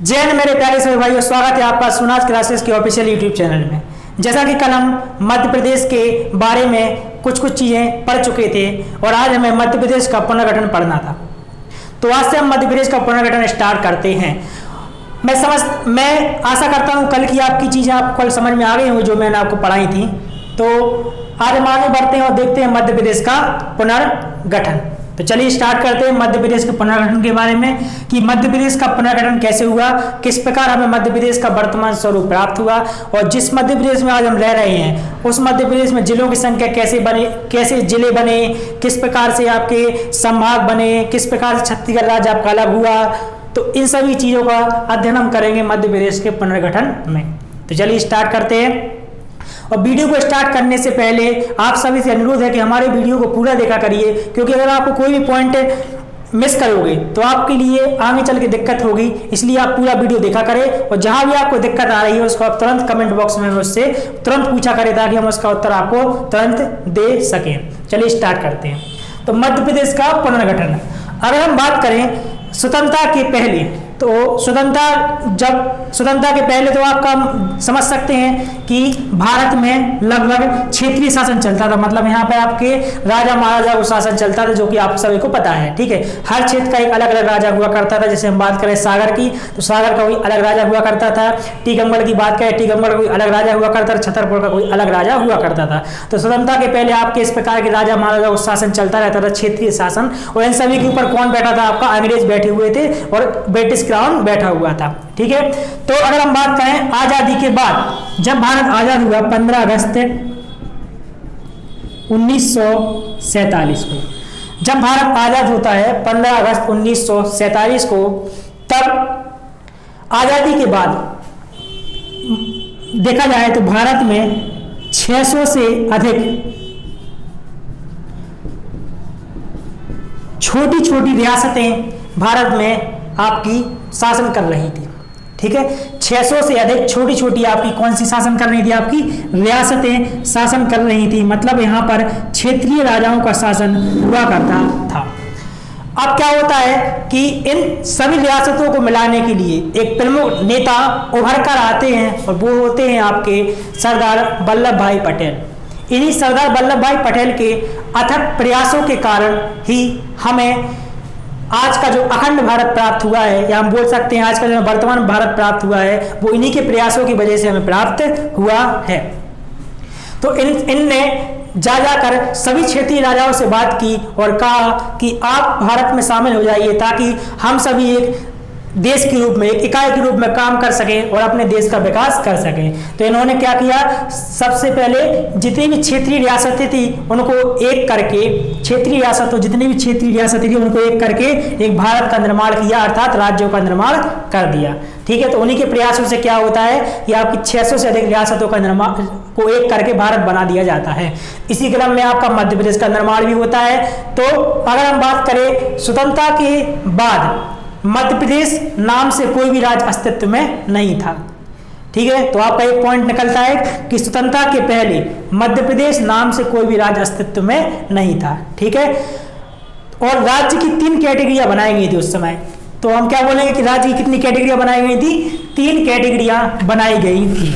जय हिंद मेरे प्यारे सभी भाइयों, स्वागत है आपका सुनाज क्लासेस के ऑफिशियल यूट्यूब चैनल में। जैसा कि कल हम मध्य प्रदेश के बारे में कुछ चीज़ें पढ़ चुके थे और आज हमें मध्य प्रदेश का पुनर्गठन पढ़ना था। तो आज से हम मध्य प्रदेश का पुनर्गठन स्टार्ट करते हैं। मैं आशा करता हूँ कल की आपकी चीज़ें आपको कल समझ में आ गई होंगी जो मैंने आपको पढ़ाई थी। तो आज हम आगे बढ़ते हैं और देखते हैं मध्य प्रदेश का पुनर्गठन। तो चलिए स्टार्ट करते हैं मध्य प्रदेश के पुनर्गठन के बारे में कि मध्य प्रदेश का पुनर्गठन कैसे हुआ, किस प्रकार हमें मध्य प्रदेश का वर्तमान स्वरूप प्राप्त हुआ और जिस मध्य प्रदेश में आज हम रह रहे हैं उस मध्य प्रदेश में जिलों की संख्या कैसे बने, कैसे जिले बने, किस प्रकार से आपके संभाग बने, किस प्रकार से छत्तीसगढ़ राज्य आपका अलग हुआ। तो इन सभी चीज़ों का अध्ययन हम करेंगे मध्य प्रदेश के पुनर्गठन में। तो चलिए स्टार्ट करते हैं। और वीडियो को स्टार्ट करने से पहले आप सभी से अनुरोध है कि हमारे वीडियो को पूरा देखा करिए, क्योंकि अगर आपको कोई भी पॉइंट मिस करोगे तो आपके लिए आगे चल के दिक्कत होगी। इसलिए आप पूरा वीडियो देखा करें और जहां भी आपको दिक्कत आ रही है उसको आप तुरंत कमेंट बॉक्स में उससे तुरंत पूछा करें ताकि हम उसका उत्तर आपको तुरंत दे सकें। चलिए स्टार्ट करते हैं। तो मध्य प्रदेश का पुनर्गठन, अगर हम बात करें स्वतंत्रता के पहले, तो स्वतंत्रता के पहले तो आपका समझ सकते हैं कि भारत में लगभग क्षेत्रीय शासन चलता था। मतलब यहाँ पे आपके राजा महाराजा को शासन चलता था, जो कि आप सभी को पता है। ठीक है, हर क्षेत्र का एक अलग अलग राजा हुआ करता था। जैसे हम बात करें सागर की, तो सागर का कोई अलग राजा हुआ करता था। टीकमगढ़ की बात करें, टीकमगढ़ का कोई अलग राजा हुआ करता था। छतरपुर का कोई अलग राजा हुआ करता था। तो स्वतंत्रता के पहले आपके इस प्रकार के राजा महाराजा को शासन चलता रहता था, क्षेत्रीय शासन। और इन सभी के ऊपर कौन बैठा था? आपका अंग्रेज बैठे हुए थे और ब्रिटिश क्राउन बैठा हुआ था। ठीक है, तो अगर हम बात करें आजादी के बाद, जब भारत आजाद हुआ 15 अगस्त 1947 को, जब भारत आजाद होता है 15 अगस्त 1947 को, तब आजादी के बाद देखा जाए तो भारत में 600 से अधिक छोटी छोटी रियासतें भारत में आपकी शासन कर रही थी। ठीक है, 600 से अधिक छोटी छोटी आपकी कौन सी शासन कर रही थी? आपकी रियासतें शासन कर रही थी। मतलब यहाँ पर क्षेत्रीय राजाओं का शासन हुआ करता था। अब क्या होता है कि इन सभी रियासतों को मिलाने के लिए एक प्रमुख नेता उभर कर आते हैं और वो होते हैं आपके सरदार वल्लभ भाई पटेल। इन्हीं सरदार वल्लभ भाई पटेल के अथक प्रयासों के कारण ही हमें आज का जो अखंड भारत प्राप्त हुआ है, या हम बोल सकते हैं आज का जो वर्तमान भारत प्राप्त हुआ है, वो इन्हीं के प्रयासों की वजह से हमें प्राप्त हुआ है। तो इनने जाकर सभी क्षेत्रीय राजाओं से बात की और कहा कि आप भारत में शामिल हो जाइए ताकि हम सभी एक देश के रूप में, एक इकाई के रूप में काम कर सकें और अपने देश का विकास कर सकें। तो इन्होंने क्या किया? सबसे पहले जितनी भी क्षेत्रीय रियासतें थी उनको एक करके, जितनी भी क्षेत्रीय रियासतें थी उनको एक करके एक भारत का निर्माण किया, अर्थात राज्यों का निर्माण कर दिया। ठीक है, तो उन्हीं के प्रयासों से क्या होता है कि आपकी 600 से अधिक रियासतों का निर्माण को एक करके भारत बना दिया जाता है। इसी क्रम में आपका मध्य प्रदेश का निर्माण भी होता है। तो अगर हम बात करें स्वतंत्रता के बाद मध्य प्रदेश नाम से कोई भी राज्य अस्तित्व में नहीं था। ठीक है, तो आपका एक पॉइंट निकलता है कि स्वतंत्रता के पहले मध्य प्रदेश नाम से कोई भी राज्य अस्तित्व में नहीं था। ठीक है, और राज्य की 3 कैटेगरियां बनाई गई थी उस समय। तो हम क्या बोलेंगे कि राज्य की कितनी कैटेगरियां बनाई गई थी? 3 कैटेगरियां बनाई गई थी।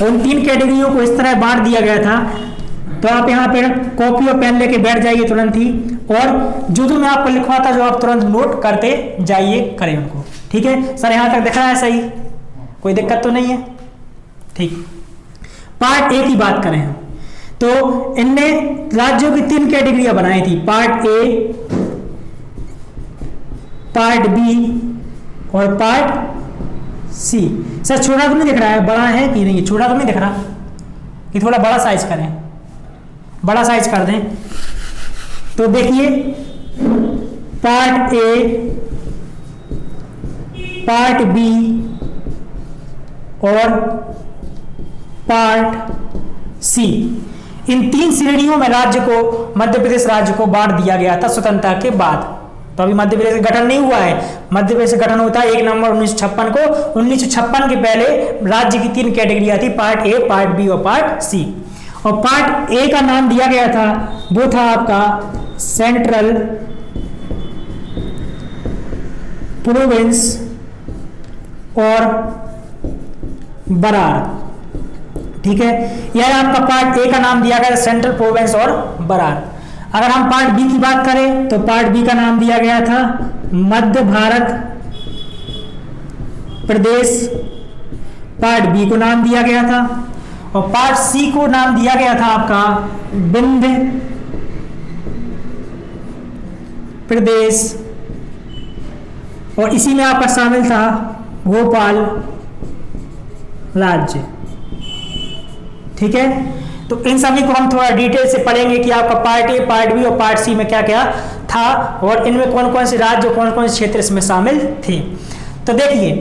उन 3 कैटेगरियों को इस तरह बांट दिया गया था। तो आप यहाँ पे कॉपी और पेन लेके बैठ जाइए तुरंत ही, और जो मैं आपको लिखवा था जो आप तुरंत नोट करते जाइए करें उनको। ठीक है सर, यहाँ तक दिख रहा है सही? कोई दिक्कत तो नहीं है? ठीक। पार्ट ए की बात करें तो इनने राज्यों की 3 कैटेगरियां बनाई थी, पार्ट ए, पार्ट बी और पार्ट सी। सर छोटा तो नहीं दिख रहा है? बड़ा है कि नहीं? छोटा तो नहीं दिख रहा कि थोड़ा बड़ा साइज करें? बड़ा साइज कर दें। तो देखिए पार्ट ए, पार्ट बी और पार्ट सी, इन 3 श्रेणियों में राज्य को, मध्य प्रदेश राज्य को बांट दिया गया था स्वतंत्रता के बाद। तो अभी मध्य प्रदेश का गठन नहीं हुआ है। मध्य प्रदेश का गठन होता है 1 नवंबर 1956 को। 1956 के पहले राज्य की 3 कैटेगरियां थी, पार्ट ए, पार्ट बी और पार्ट सी। और पार्ट ए का नाम दिया गया था, वो था आपका सेंट्रल प्रोविंस और बरार। ठीक है, यह आपका पार्ट ए का नाम दिया गया सेंट्रल प्रोविंस और बरार। अगर हम पार्ट बी की बात करें तो पार्ट बी का नाम दिया गया था मध्य भारत प्रदेश, पार्ट बी को नाम दिया गया था। और पार्ट सी को नाम दिया गया था आपका विंध्य प्रदेश, और इसी में आपका शामिल था भोपाल राज्य। ठीक है, तो इन सभी को हम थोड़ा डिटेल से पढ़ेंगे कि आपका पार्ट ए, पार्ट बी और पार्ट सी में क्या क्या था और इनमें कौन कौन से राज्य, कौन कौन से क्षेत्र इसमें शामिल थे। तो देखिए,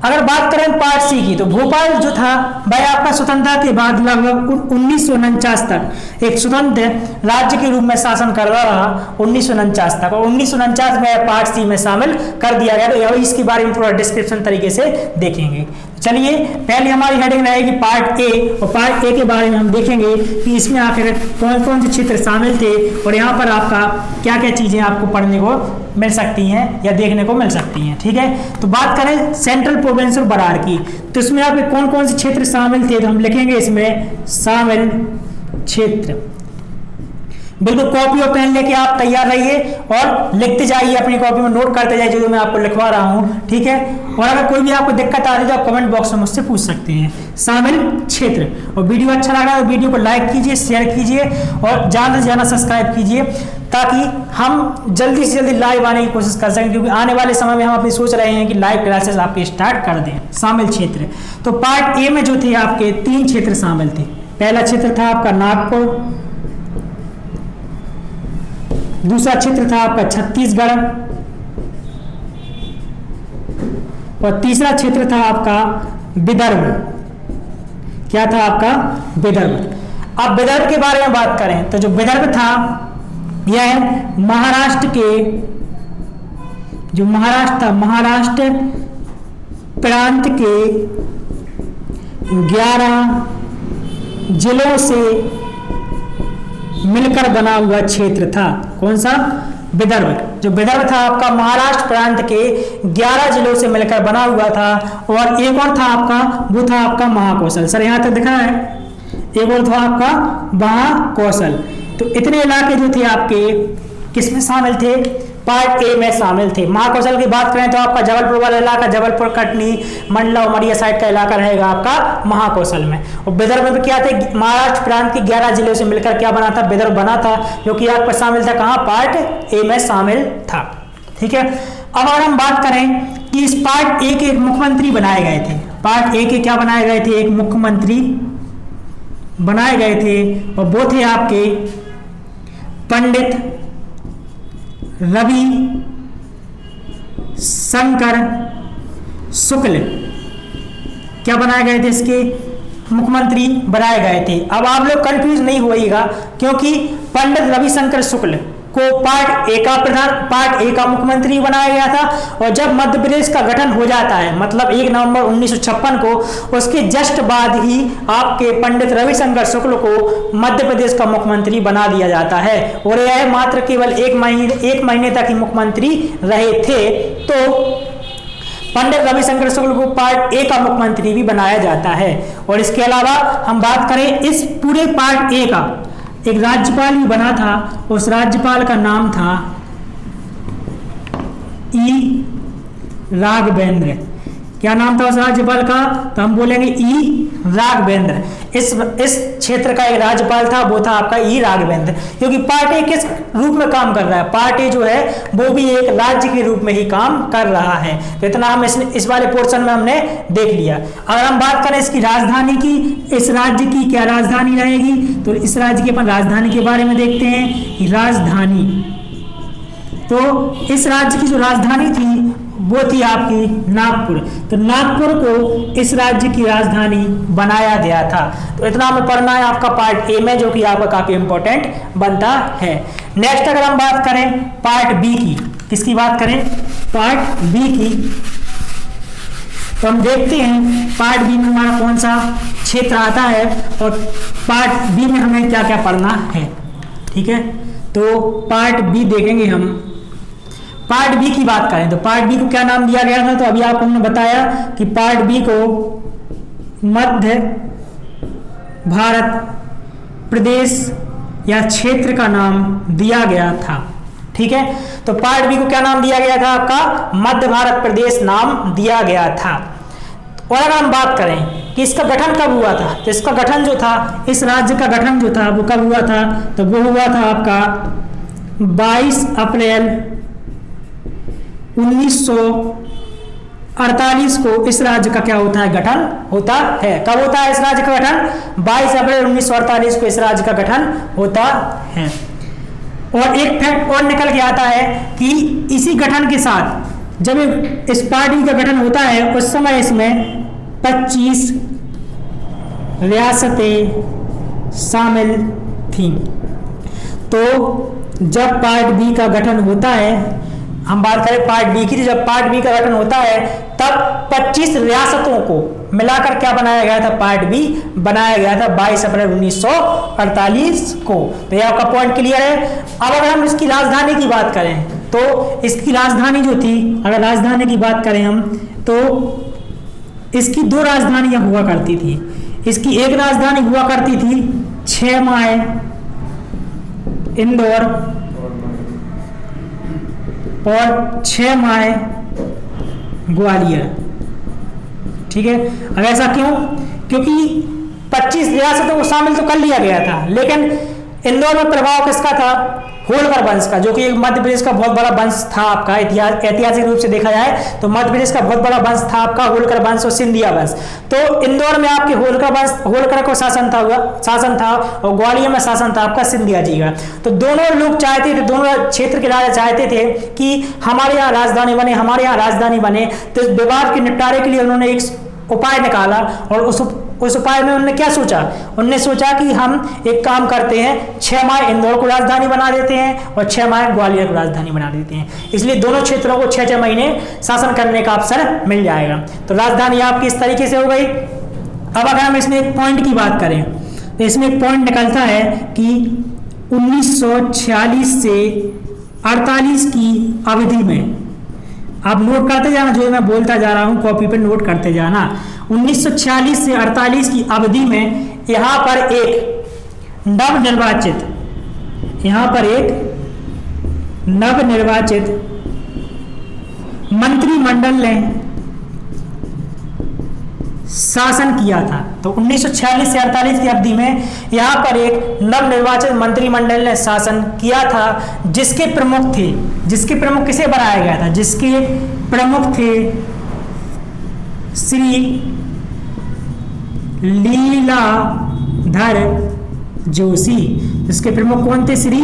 अगर बात करें पार्ट सी की, तो भोपाल जो था वह आपका स्वतंत्रता के बाद लगभग 1949 तक एक स्वतंत्र राज्य के रूप में शासन कर रहा रहा 1949 तक, और 1949 में पार्ट सी में शामिल कर दिया गया। तो इसके बारे में थोड़ा डिस्क्रिप्शन तरीके से देखेंगे। चलिए, पहले हमारी हेडिंग रहेगी पार्ट ए, और पार्ट ए के बारे में हम देखेंगे कि इसमें आखिर कौन कौन से क्षेत्र शामिल थे और यहाँ पर आपका क्या क्या चीज़ें आपको पढ़ने को मिल सकती हैं या देखने को मिल सकती हैं। ठीक है, तो बात करें सेंट्रल प्रोविंस और बरार की, तो इसमें आपके कौन कौन से क्षेत्र शामिल थे, तो हम लिखेंगे इसमें शामिल क्षेत्र। बिल्कुल कॉपी और पेन लेके आप तैयार रहिए और लिखते जाइए, अपनी कॉपी में नोट करते जाइए जो मैं आपको लिखवा रहा हूँ। ठीक है, और अगर कोई भी आपको दिक्कत आ रही है तो आप कमेंट बॉक्स में मुझसे पूछ सकते हैं। शामिल क्षेत्र। और वीडियो अच्छा लगा तो वीडियो को लाइक कीजिए, शेयर कीजिए और ज़्यादा से ज़्यादा सब्सक्राइब कीजिए, ताकि हम जल्दी से जल्दी लाइव आने की कोशिश कर सकें, क्योंकि आने वाले समय में हम अपनी सोच रहे हैं कि लाइव क्लासेस आपके स्टार्ट कर दें। शामिल क्षेत्र, तो पार्ट ए में जो थे आपके 3 क्षेत्र शामिल थे। पहला क्षेत्र था आपका नागपुर, दूसरा क्षेत्र था आपका छत्तीसगढ़, और तीसरा क्षेत्र था आपका विदर्भ। क्या था आपका? विदर्भ। अब विदर्भ के बारे में बात करें तो जो विदर्भ था यह महाराष्ट्र के, जो महाराष्ट्र था, महाराष्ट्र प्रांत के 11 जिलों से मिलकर बना हुआ क्षेत्र था। कौन सा? विदर्भ। जो विदर्भ था आपका महाराष्ट्र प्रांत के 11 जिलों से मिलकर बना हुआ था। और एक और था आपका, वो था आपका महाकौशल। सर यहाँ तक दिखा है, एक और था आपका महाकौशल। तो इतने इलाके जो थे आपके किसमें शामिल थे? पार्ट ए में शामिल थे। महाकौशल की बात करें तो आपका जबलपुर वाला इलाका, जबलपुर, कटनी, मंडला, उमरिया साइड का इलाका रहेगा आपका महाकौशल में। और विदर्भ में क्या थे? महाराष्ट्र प्रांत के 11 जिलों से मिलकर क्या बना था? विदर्भ बना था, जो कि आपका शामिल था कहाँ? पार्ट ए में शामिल था। ठीक है, अब अगर हम बात करें कि इस पार्ट ए के एक मुख्यमंत्री बनाए गए थे। पार्ट ए के क्या बनाए गए थे? एक मुख्यमंत्री बनाए गए थे, और वो थे आपके पंडित रवि शंकर शुक्ल। क्या बनाए गए थे? इसके मुख्यमंत्री बनाए गए थे। अब आप लोग कंफ्यूज नहीं होइएगा, क्योंकि पंडित रविशंकर शुक्ल को पार्ट ए का मुख्यमंत्री बनाया गया था। और जब मध्य प्रदेश का गठन हो जाता है, मतलब 1 नवंबर 1956 को, उसके जस्ट बाद ही आपके पंडित रविशंकर शुक्ल को मध्य प्रदेश का मुख्यमंत्री बना दिया जाता है। और यह मात्र केवल एक महीने तक ही मुख्यमंत्री रहे थे। तो पंडित रविशंकर शुक्ल को पार्ट ए का मुख्यमंत्री भी बनाया जाता है। और इसके अलावा हम बात करें इस पूरे पार्ट ए का एक राज्यपाल भी बना था। उस राज्यपाल का नाम था ई राघवेंद्र। क्या नाम था उस राज्यपाल का? तो हम बोलेंगे ई राघवेंद्र। इस क्षेत्र का एक राज्यपाल था, वो था आपका ई राघवेंद्र। क्योंकि पार्ट ए किस रूप में काम कर रहा है? पार्ट ए जो है वो भी एक राज्य के रूप में ही काम कर रहा है। तो इतना हम इस वाले पोर्शन में हमने देख लिया। अगर हम बात करें इसकी राजधानी की, इस राज्य की क्या राजधानी रहेगी? तो इस राज्य की अपन राजधानी के बारे में देखते हैं। राजधानी, तो इस राज्य की जो राजधानी थी वो थी आपकी नागपुर। तो नागपुर को इस राज्य की राजधानी बनाया गया था। तो इतना हमें पढ़ना है आपका पार्ट ए में, जो कि आपका काफी इंपॉर्टेंट बनता है। नेक्स्ट अगर हम बात करें पार्ट बी की, किसकी बात करें? पार्ट बी की, तो हम देखते हैं पार्ट बी में हमारा कौन सा क्षेत्र आता है और पार्ट बी में हमें क्या क्या पढ़ना है। ठीक है, तो पार्ट बी देखेंगे हम। पार्ट बी की बात करें तो पार्ट बी को क्या नाम दिया गया था, तो अभी आपको हमने बताया कि पार्ट बी को मध्य भारत प्रदेश या क्षेत्र का नाम दिया गया था। ठीक है, तो पार्ट बी को क्या नाम दिया गया था आपका, मध्य भारत प्रदेश नाम दिया गया था। और अगर हम बात करें कि इसका गठन कब हुआ था, तो इसका गठन जो था, इस राज्य का गठन जो था वो कब हुआ था, तो वो हुआ था आपका 22 अप्रैल 1948 को इस राज्य का क्या होता है, गठन होता है। कब होता है इस राज्य का गठन, 22 अप्रैल 1948 को इस राज्य का गठन होता है। और एक फैक्ट और निकल के आता है कि इसी गठन के साथ जब इस पार्टी का गठन होता है उस समय इसमें 25 रियासतें शामिल थीं। तो जब पार्ट बी का गठन होता है, हम बात करें पार्ट बी की, जब पार्ट बी का गठन होता है तब 25 रियासतों को मिलाकर क्या बनाया गया था, पार्ट बी बनाया गया था 22 अप्रैल 1948 को। तो ये आपका पॉइंट क्लियर है। अब अगर हम इसकी राजधानी की बात करें तो इसकी राजधानी जो थी, अगर राजधानी की बात करें हम, तो इसकी 2 राजधानियां हुआ करती थी। इसकी एक राजधानी हुआ करती थी 6 माह इंदौर और 6 माह ग्वालियर। ठीक है, अब ऐसा क्यों, क्योंकि 25 रियासतों को शामिल तो कर लिया गया था, लेकिन इंदौर में प्रभाव किसका था, होलकर वंश का, जो कि मध्य प्रदेश का बहुत बड़ा वंश था आपका। ऐतिहासिक रूप से देखा जाए तो मध्य प्रदेश का बहुत बड़ा वंश था आपका होलकर वंश और सिंधिया वंश। तो इंदौर में आपके होलकर को शासन था और ग्वालियर में शासन था आपका सिंधिया जी का। तो दोनों लोग चाहते थे, दोनों क्षेत्र के राजा चाहते थे कि हमारे यहाँ राजधानी बने, हमारे यहाँ राजधानी बने। तो इस विवाद के निपटारे के लिए उन्होंने एक उपाय निकाला और उस उपाय में उन्होंने क्या सोचा, उन्होंने सोचा कि हम एक काम करते हैं, 6 माह इंदौर को राजधानी बना देते हैं और 6 माह ग्वालियर को राजधानी बना देते हैं। इसलिए दोनों क्षेत्रों को 6-6 महीने शासन करने का अवसर मिल जाएगा। तो राजधानी आपकी इस तरीके से हो गई। अब अगर हम इसमें एक पॉइंट की बात करें तो इसमें एक पॉइंट निकलता है कि 1946 से 48 की अवधि में, आप नोट करते जाना, जो मैं बोलता जा रहा हूं कॉपी पे नोट करते जाना। 1946 से 48 की अवधि में यहां पर एक नवनिर्वाचित मंत्रिमंडल ने शासन किया था। तो 1946 से 48 की अवधि में यहां पर एक नवनिर्वाचित मंत्रिमंडल ने शासन किया था, जिसके प्रमुख किसे बनाया गया था, जिसके प्रमुख थे श्री लीलाधर जोशी। इसके प्रमुख कौन थे, श्री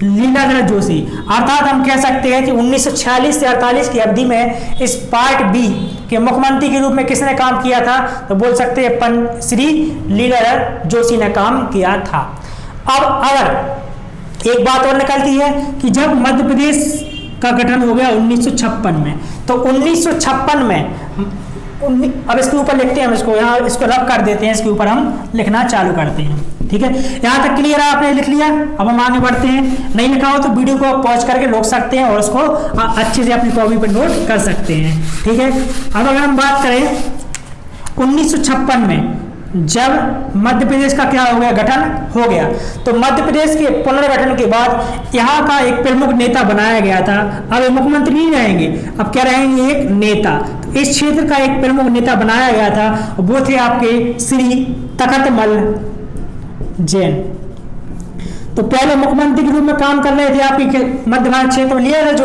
लीलाधर जोशी। अर्थात हम कह सकते हैं कि 1946 से 48 की अवधि में इस पार्ट बी के मुख्यमंत्री के रूप में किसने काम किया था, तो बोल सकते हैं श्री लीलाधर जोशी ने काम किया था। अब अगर एक बात और निकलती है कि जब मध्य प्रदेश का गठन हो गया 1956 में, तो 1956 में अब इसके ऊपर लिखते हैं, हम इसको रब कर देते हैं, इसके ऊपर हम लिखना चालू करते हैं। ठीक है, यहां तक क्लियर है, आपने लिख लिया। अब हम आगे बढ़ते हैं। नहीं लिखा हो तो वीडियो को पॉज करके रोक सकते हैं और उसको अच्छे से अपनी कॉपी पर नोट कर सकते हैं। ठीक है, अब अगर हम बात करें 1956 में जब मध्य प्रदेश का क्या हो गया, गठन हो गया, तो मध्य प्रदेश के पुनर्गठन के बाद यहाँ का एक प्रमुख नेता बनाया गया था। अब ये मुख्यमंत्री नहीं रहेंगे, अब क्या रहेंगे, एक नेता। तो इस क्षेत्र का एक प्रमुख नेता बनाया गया था, वो थे आपके श्री तखतमल जैन। तो पहले मुख्यमंत्री के रूप में काम कर रहे थे आपके मध्य भारत क्षेत्र में लीलाधर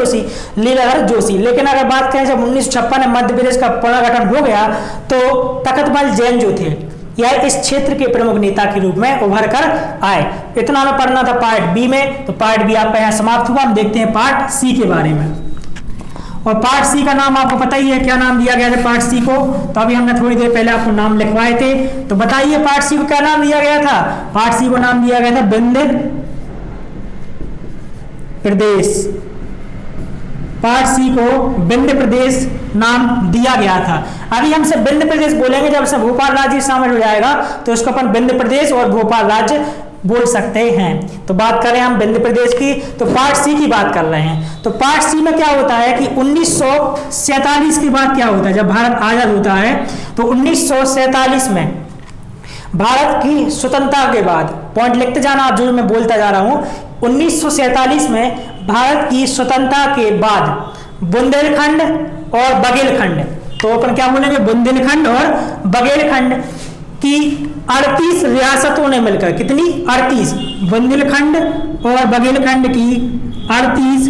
जोशी। लेकिन अगर बात करें जब 1956 में मध्य प्रदेश का पुनर्गठन हो गया, तो तखतमल जैन जो थे यह इस क्षेत्र के प्रमुख नेता के रूप में उभर कर आए। इतना हमें पढ़ना था पार्ट बी में, तो पार्ट बी आपका यहाँ समाप्त हुआ। हम देखते हैं पार्ट सी के बारे में। और पार्ट सी का नाम आपको पता ही है, क्या नाम दिया गया था पार्ट सी को, तो अभी हमने थोड़ी देर पहले आपको नाम लिखवाए थे। तो बताइए पार्ट सी को क्या नाम दिया गया था। पार्ट सी को नाम दिया गया था विंध्य प्रदेश। पार्ट सी को विंध्य प्रदेश नाम दिया गया था। अभी हम सब विंध्य प्रदेश बोलेंगे, जब सब भोपाल राज्य शामिल हो जाएगा तो इसको अपन विंध्य प्रदेश और भोपाल राज्य बोल सकते हैं। तो बात करें हम विंध्य प्रदेश की, तो पार्ट सी की बात कर रहे हैं। तो पार्ट सी में क्या होता है कि 1947 के बाद क्या होता है, जब भारत आजाद होता है तो 1947 में भारत की स्वतंत्रता के बाद, पॉइंट लिखते जाना आप, जो मैं बोलता जा रहा हूं, 1947 में भारत की स्वतंत्रता के बाद बुंदेलखंड और बघेलखंड, तो अपन क्या बोलेंगे, बुंदेलखंड और बघेलखंड की 38 रियासतों ने मिलकर, कितनी, 38, बुंदेलखंड और बघेलखंड की 38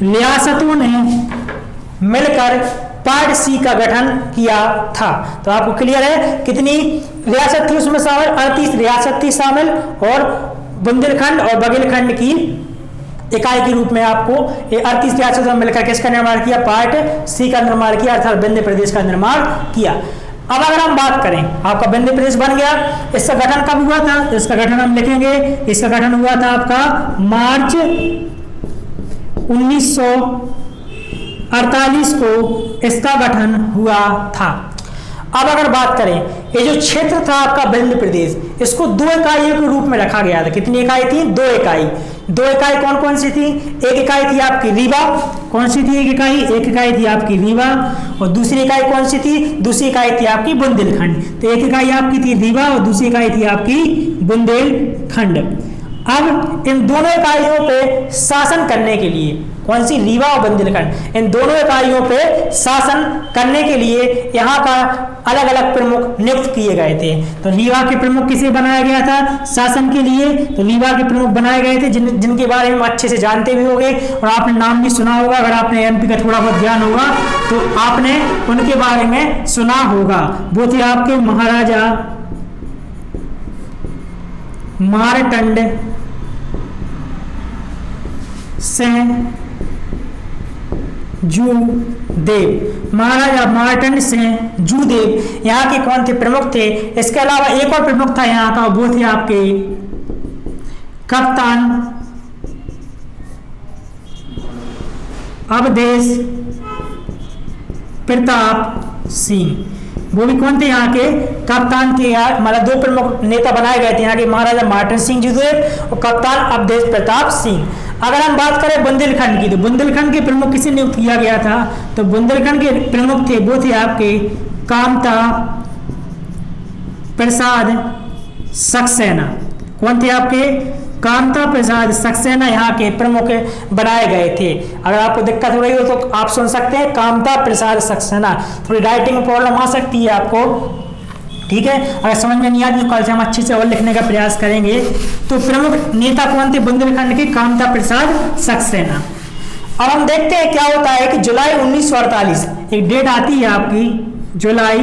रियासतों ने मिलकर पार्ट सी का गठन किया था। तो आपको क्लियर है कितनी रियासत थी उसमें शामिल, 38 रियासत थी शामिल, और बुंदेलखंड और बघेलखंड की इकाई के रूप में आपको 38 रियासतों में मिलकर किसका निर्माण किया, पार्ट सी का निर्माण किया, अर्थात विंध्य प्रदेश का निर्माण किया। अब अगर हम बात करें, आपका विंध्य प्रदेश बन गया, इसका गठन कब हुआ था, इसका गठन हम लिखेंगे, इसका गठन हुआ था आपका मार्च 1948 को इसका गठन हुआ था। अब अगर बात करें, ये जो क्षेत्र था आपका विंध्य प्रदेश, इसको 2 इकाइयों के रूप में रखा गया था। कितनी इकाई थी, 2 इकाई। 2 इकाई कौन कौन सी थी, एक इकाई थी आपकी रीवा, कौन सी थी एक इकाई थी आपकी रीवा, और दूसरी इकाई कौन सी थी, दूसरी इकाई थी आपकी बुंदेलखंड। तो एक इकाई आपकी थी रीवा और दूसरी इकाई थी आपकी बुंदेलखंड। अब इन दोनों इकाइयों पे शासन करने के लिए, कौन सी, रीवा और बुंदेलखंड, इन दोनों इकाइयों पे शासन करने के लिए यहाँ का अलग अलग प्रमुख नियुक्त किए गए थे। तो रीवा के प्रमुख किसे बनाया गया था शासन के लिए, तो रीवा के प्रमुख बनाए गए थे जिनके बारे में अच्छे से जानते भी होंगे और आपने नाम भी सुना होगा। अगर आपने एमपी का थोड़ा बहुत ज्ञान होगा तो आपने उनके बारे में सुना होगा। वो थे आपके महाराजा मारकंड सिंह जूदेव, महाराजा मार्टन सिंह जूदेव यहाँ के कौन थे, प्रमुख थे। इसके अलावा एक और प्रमुख था यहाँ का, वो थे आपके कप्तान अवधेश प्रताप सिंह। वो भी कौन थे, यहाँ के कप्तान थे, मतलब 2 प्रमुख नेता बनाए गए थे यहाँ के, महाराजा मार्टन सिंह जूदेव और कप्तान अवधेश प्रताप सिंह। अगर हम बात करें बुंदेलखंड की, तो बुंदेलखंड के प्रमुख किसे नियुक्त किया गया था, तो बुंदेलखंड के प्रमुख थे, वो थे आपके कामता प्रसाद सक्सेना। कौन थे आपके, कामता प्रसाद सक्सेना यहाँ के प्रमुख बनाए गए थे। अगर आपको दिक्कत हो रही हो तो आप सुन सकते हैं कामता प्रसाद सक्सेना। थोड़ी राइटिंग प्रॉब्लम आ सकती है आपको, ठीक है, अगर समझ में नहीं आती तो कल से हम अच्छे से और लिखने का प्रयास करेंगे। तो प्रमुख नेता कौन थे बुंदेलखंड के, कामता प्रसाद सक्सेना। अब हम देखते हैं क्या होता है कि जुलाई 1948 एक डेट आती है आपकी, जुलाई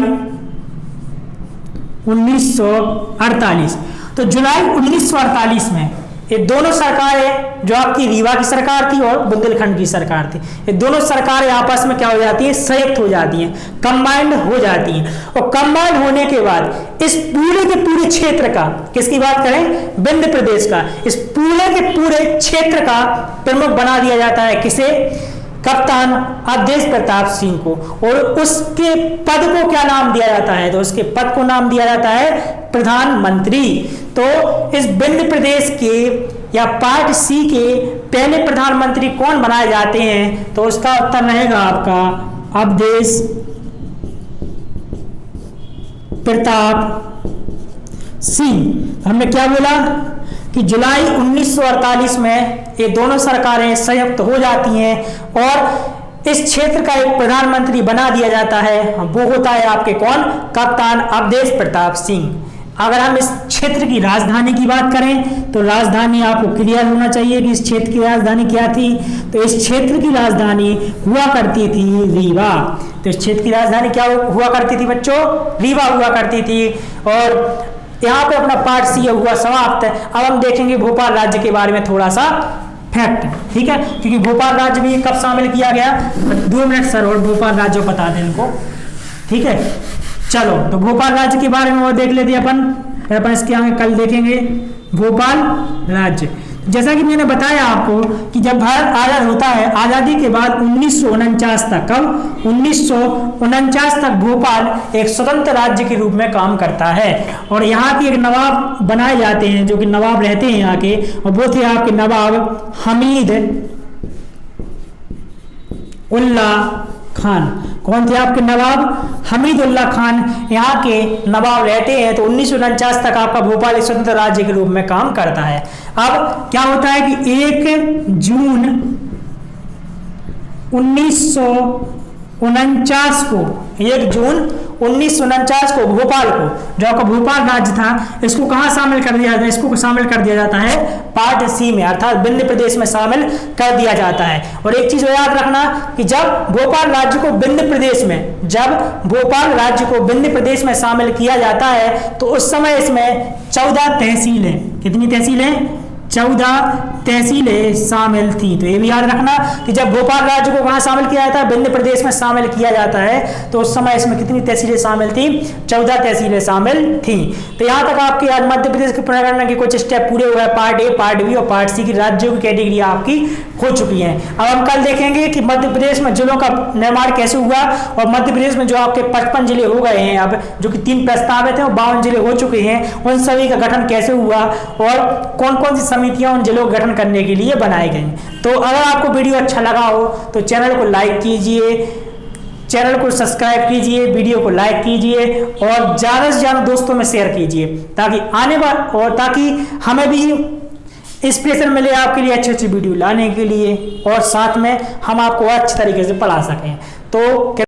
1948। तो जुलाई 1948 में ये दोनों सरकारें, जो आपकी रीवा की सरकार थी और बुंदेलखंड की सरकार थी, ये दोनों सरकारें आपस में क्या हो जाती है, संयुक्त हो जाती हैं, कंबाइंड हो जाती हैं। और कंबाइंड होने के बाद इस पूरे के पूरे क्षेत्र का, किसकी बात करें, विंध्य प्रदेश का, इस पूरे के पूरे क्षेत्र का प्रमुख बना दिया जाता है किसे, कप्तान अवधेश प्रताप सिंह को। और उसके पद को क्या नाम दिया जाता है, तो उसके पद को नाम दिया जाता है प्रधानमंत्री। तो इस विंध्य प्रदेश के या पार्ट सी के पहले प्रधानमंत्री कौन बनाए जाते हैं, तो उसका उत्तर रहेगा आपका अवधेश प्रताप सिंह। हमने क्या बोला कि जुलाई 1948 में ये दोनों सरकारें संयुक्त हो जाती हैं और इस क्षेत्र का एक प्रधानमंत्री बना दिया जाता है, वो होता है आपके कौन, कप्तान अवधेश प्रताप सिंह। अगर हम इस क्षेत्र की राजधानी की बात करें तो राजधानी आपको क्लियर होना चाहिए कि इस क्षेत्र की राजधानी क्या थी, तो इस क्षेत्र की राजधानी हुआ करती थी रीवा। तो इस क्षेत्र की राजधानी क्या हुआ करती थी बच्चों, रीवा हुआ करती थी। और यहाँ पे अपना पार्ट सी हुआ समाप्त। अब हम देखेंगे भोपाल राज्य के बारे में थोड़ा सा फैक्ट, ठीक है, क्योंकि भोपाल राज्य भी कब शामिल किया गया, 2 मिनट सर और भोपाल राज्य बता दें इनको, ठीक है। चलो तो भोपाल राज्य के बारे में वो देख लेते हैं अपन इसके आगे कल देखेंगे भोपाल राज्य। जैसा कि मैंने बताया आपको कि जब भारत आज़ाद होता है, आज़ादी के बाद 1949 तक, कब 1949 तक भोपाल एक स्वतंत्र राज्य के रूप में काम करता है और यहाँ के एक नवाब बनाए जाते हैं जो कि नवाब रहते हैं यहाँ के, और वो थे आपके नवाब हमीद उल्ला खान। कौन थे आपके नवाब? हमीद उल्ला खान यहाँ के नवाब रहते हैं। तो 1949 तक आपका भोपाल एक स्वतंत्र राज्य के रूप में काम करता है। अब क्या होता है कि 1 जून 1949 को, 1 जून 1949 को भोपाल को, जो आपका भोपाल राज्य था, इसको कहाँ शामिल कर दिया जाता है? इसको शामिल कर दिया जाता है पार्ट सी में, अर्थात विंध्य प्रदेश में शामिल कर दिया जाता है। और एक चीज याद रखना कि जब भोपाल राज्य को विंध्य प्रदेश में, जब भोपाल राज्य को विंध्य प्रदेश में शामिल किया जाता है तो उस समय इसमें 14 तहसीलें, कितनी तहसीलें? 14 तहसीलें शामिल थी। तो ये भी याद रखना कि जब भोपाल राज्य को कहाँ शामिल किया जाता है? विंध्य प्रदेश में शामिल किया जाता है। तो उस समय इसमें कितनी तहसीलें शामिल थी? 14 तहसीलें शामिल थी। तो यहाँ तक आपके आज मध्य प्रदेश के पुनर्गणना के कुछ स्टेप पूरे हुए। पार्ट ए, पार्ट बी और पार्ट सी की राज्यों की कैटेगरी आपकी हो चुकी है। अब हम कल देखेंगे कि मध्य प्रदेश में जिलों का निर्माण कैसे हुआ और मध्य प्रदेश में जो आपके 55 जिले हो गए हैं अब, जो कि 3 प्रस्तावित हैं और 52 जिले हो चुके हैं, उन सभी का गठन कैसे हुआ और कौन कौन सी समितियां उन जिलों का गठन करने के लिए बनाई गई। तो अगर आपको वीडियो अच्छा लगा हो तो चैनल को लाइक कीजिए, चैनल को सब्सक्राइब कीजिए, वीडियो को लाइक कीजिए और ज़्यादा से ज़्यादा दोस्तों में शेयर कीजिए ताकि ताकि हमें भी इंस्पिरेशन मिले आपके लिए अच्छी अच्छी वीडियो लाने के लिए और साथ में हम आपको अच्छे तरीके से पढ़ा सकें। तो